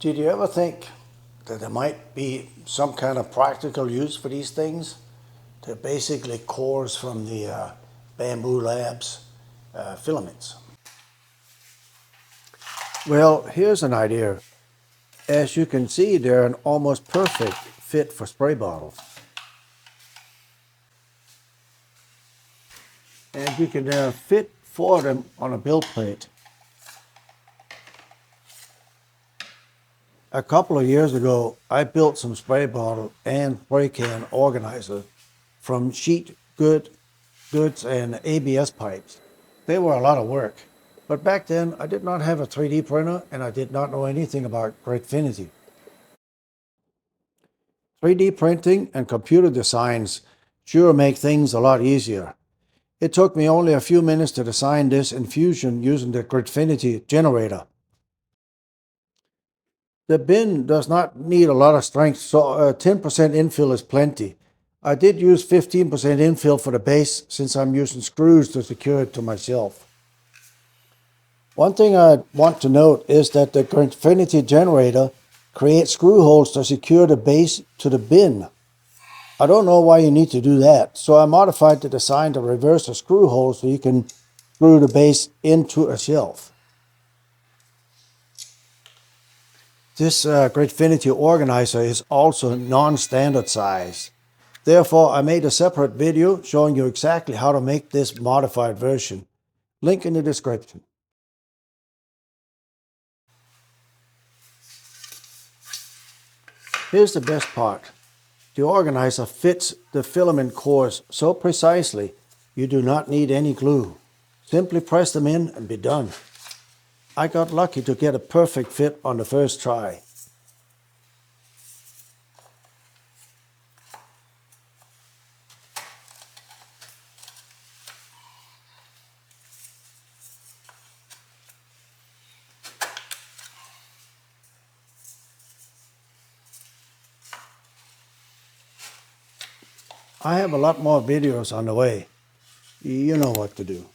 Did you ever think that there might be some kind of practical use for these things? They're basically cores from the Bambu Labs filaments. Well, here's an idea. As you can see, they're an almost perfect fit for spray bottles. And you can fit four of them on a build plate. A couple of years ago, I built some spray bottle and spray can organizers from sheet goods and ABS pipes. They were a lot of work. But back then, I did not have a 3D printer and I did not know anything about Gridfinity. 3D printing and computer designs sure make things a lot easier. It took me only a few minutes to design this infusion using the Gridfinity generator. The bin does not need a lot of strength, so 10% infill is plenty. I did use 15% infill for the base since I'm using screws to secure it to myself. One thing I want to note is that the Gridfinity generator creates screw holes to secure the base to the bin. I don't know why you need to do that, so I modified the design to reverse the screw hole so you can screw the base into a shelf. This Gridfinity organizer is also non-standard size. Therefore, I made a separate video showing you exactly how to make this modified version. Link in the description. Here's the best part. The organizer fits the filament cores so precisely you do not need any glue. Simply press them in and be done. I got lucky to get a perfect fit on the first try. I have a lot more videos on the way. You know what to do.